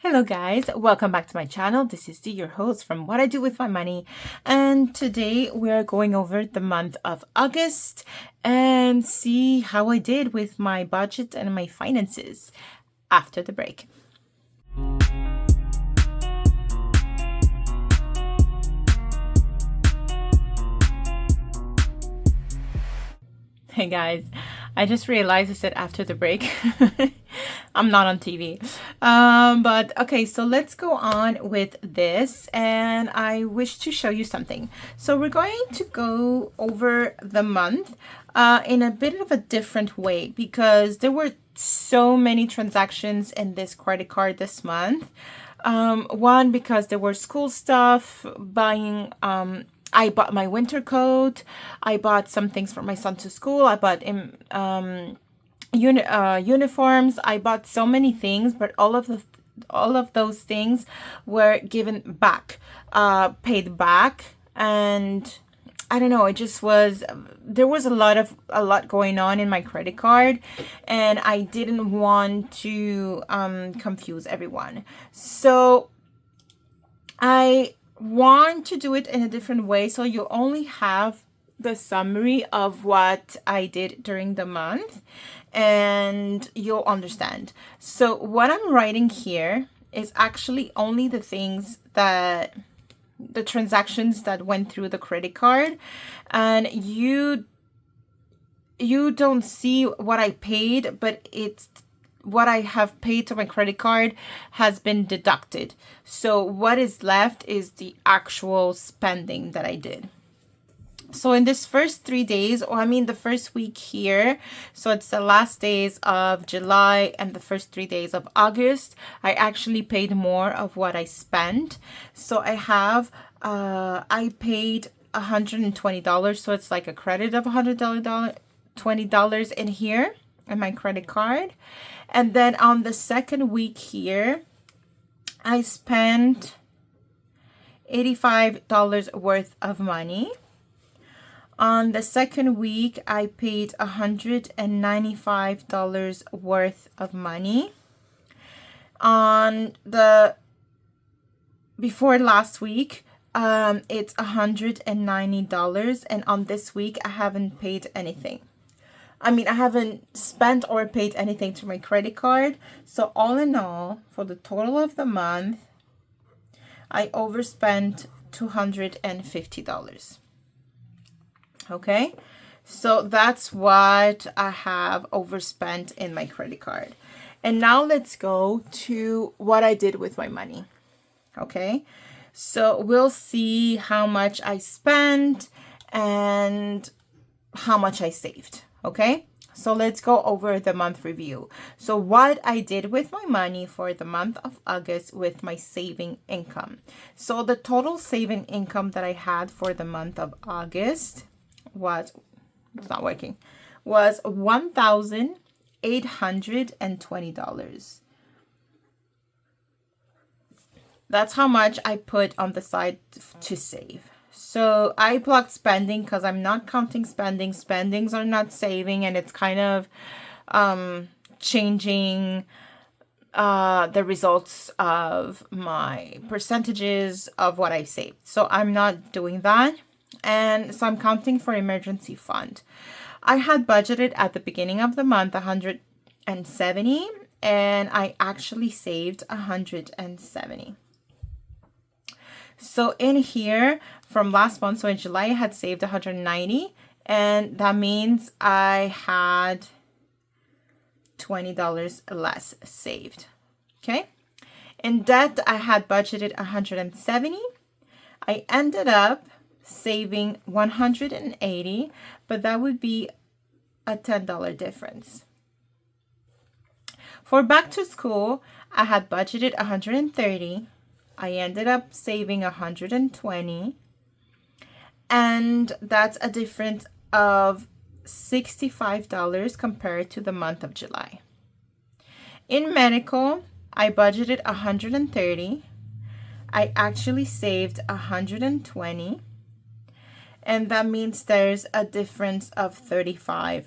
Hello guys, welcome back to my channel. This is Dee, your host from What I Do With My Money, and today we're going over the month of August and see how I did with my budget and my finances after the break. Hey guys, I just realized I said after the break. I'm not on TV. But okay, so let's go on with this, and I wish to show you something. So we're going to go over the month in a bit of a different way because there were so many transactions in this credit card this month. One, because there were school stuff, buying I bought my winter coat. I bought some things for my son to school. I bought uniforms. I bought so many things, but all of those things were given back, paid back, and I don't know. It just was, there was a lot going on in my credit card, and I didn't want to confuse everyone. So I want to do it in a different way, so you only have the summary of what I did during the month and you'll understand. So what I'm writing here is actually only the things that the transactions that went through the credit card, and you don't see what I paid, but it's what I have paid to my credit card has been deducted. So what is left is the actual spending that I did. So in this first 3 days, or I mean the first week here, so it's the last days of July and the first 3 days of August, I actually paid more of what I spent. So I paid $120, so it's like a credit of $120 in here in my credit card. And then on the second week here, I spent $85 worth of money. On the second week, I paid $195 worth of money. On the before last week, it's $190, and on this week, I haven't paid anything. I mean, I haven't spent or paid anything to my credit card. So all in all, for the total of the month, I overspent $250. Okay, so that's what I have overspent in my credit card. And now let's go to what I did with my money. Okay, so we'll see how much I spent and how much I saved. Okay, so let's go over the month review. So what I did with my money for the month of August with my saving income. So the total saving income that I had for the month of August was, it's not working, was $1,820. That's how much I put on the side to save. So I blocked spending because I'm not counting spending. Spendings are not saving, and it's kind of changing the results of my percentages of what I saved. So I'm not doing that. And so I'm counting for emergency fund. I had budgeted at the beginning of the month $170, and I actually saved $170. So in here from last month, so in July, I had saved $190, and that means I had $20 less saved. Okay. In debt, I had budgeted $170. I ended up saving $180, but that would be a $10 difference. For back to school, I had budgeted $130. I ended up saving $120, and that's a difference of $65 compared to the month of July. In medical, I budgeted $130. I actually saved $120, and that means there's a difference of $35.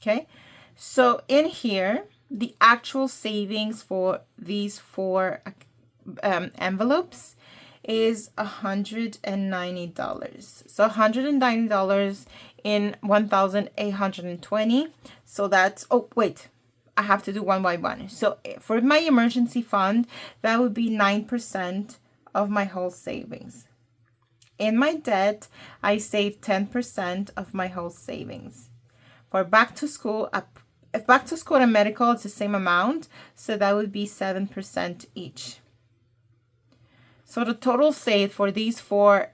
Okay, so in here, the actual savings for these 4 envelopes is $190. So $190 in 1,820. So that's, oh wait, I have to do one by one. So for my emergency fund, that would be 9% of my whole savings. In my debt, I save 10% of my whole savings. For back to school, if back to school and medical, it's the same amount, so that would be 7% each. So the total saved for these 4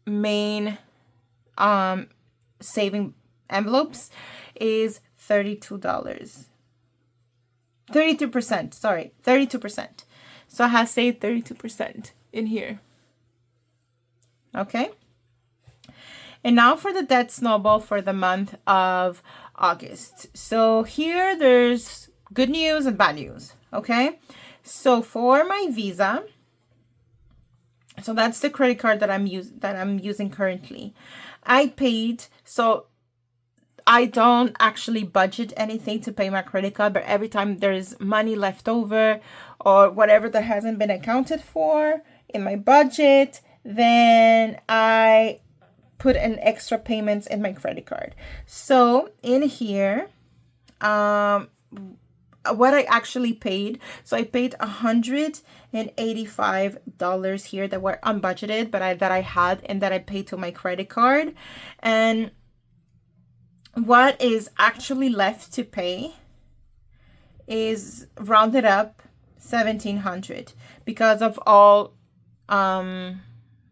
main saving envelopes is $32. 32%, sorry, 32%. So I have saved 32% in here. Okay. And now for the debt snowball for the month of August. So here there's good news and bad news. Okay. So for my Visa, so that's the credit card that I'm using currently. I paid, so I don't actually budget anything to pay my credit card, but every time there's money left over or whatever that hasn't been accounted for in my budget, then I put an extra payments in my credit card. So in here, what I actually paid, so I paid $185 here that were unbudgeted, but that I had and that I paid to my credit card. And what is actually left to pay is rounded up $1,700 because of all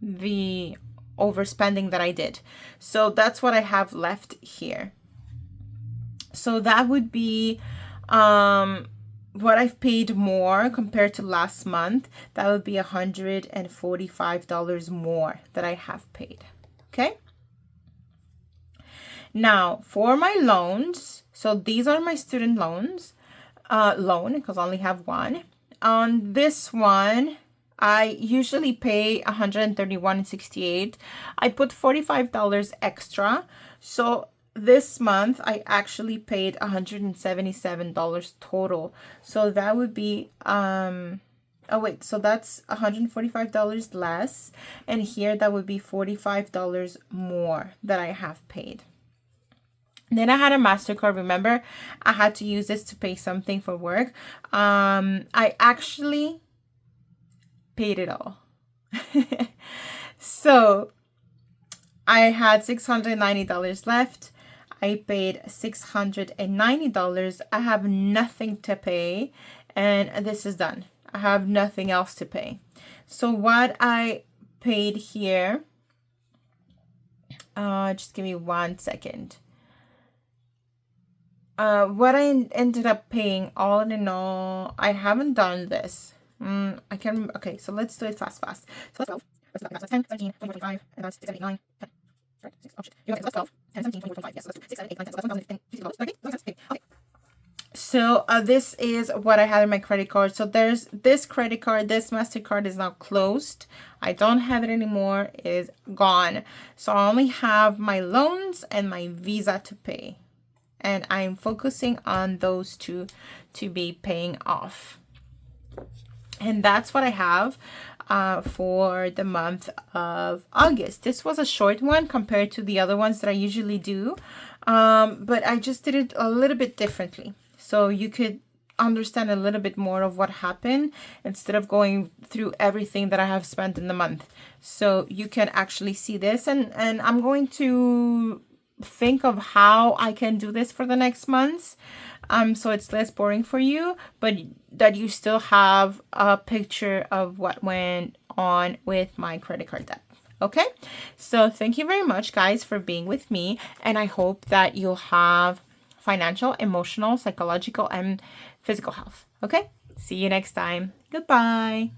the overspending that I did. So that's what I have left here. So that would be what I've paid more compared to last month. That would be $145 more that I have paid. Okay. Now for my loans, so these are my student loans, because I only have one. On this one, I usually pay $131.68. I put $45 extra. So this month I actually paid $177 total. So that would be oh wait, so that's $145 less, and here that would be $45 more that I have paid. Then I had a MasterCard. Remember, I had to use this to pay something for work. I actually paid it all. So I had $690 left. I paid $690. I have nothing to pay, and this is done. I have nothing else to pay. So what I paid here, just give me 1 second. What I ended up paying all in all, I haven't done this. I can, okay, so let's do it fast. So that's 10, 17, 25, and that's 6, 7, 8, 9, 10. You got 12, 10, 17, 24, 25, yes, so that's 6, 7, 8, 9, 10, 11, 12, okay, so this is what I had in my credit card. So there's this credit card, this MasterCard is now closed. I don't have it anymore, it is gone. So I only have my loans and my Visa to pay. And I'm focusing on those two to be paying off. And that's what I have for the month of August. This was a short one compared to the other ones that I usually do. But I just did it a little bit differently, so you could understand a little bit more of what happened instead of going through everything that I have spent in the month. So you can actually see this, and I'm going to think of how I can do this for the next months, so it's less boring for you, but that you still have a picture of what went on with my credit card debt. Okay, so thank you very much, guys, for being with me, and I hope that you'll have financial, emotional, psychological, and physical health. Okay, see you next time. Goodbye.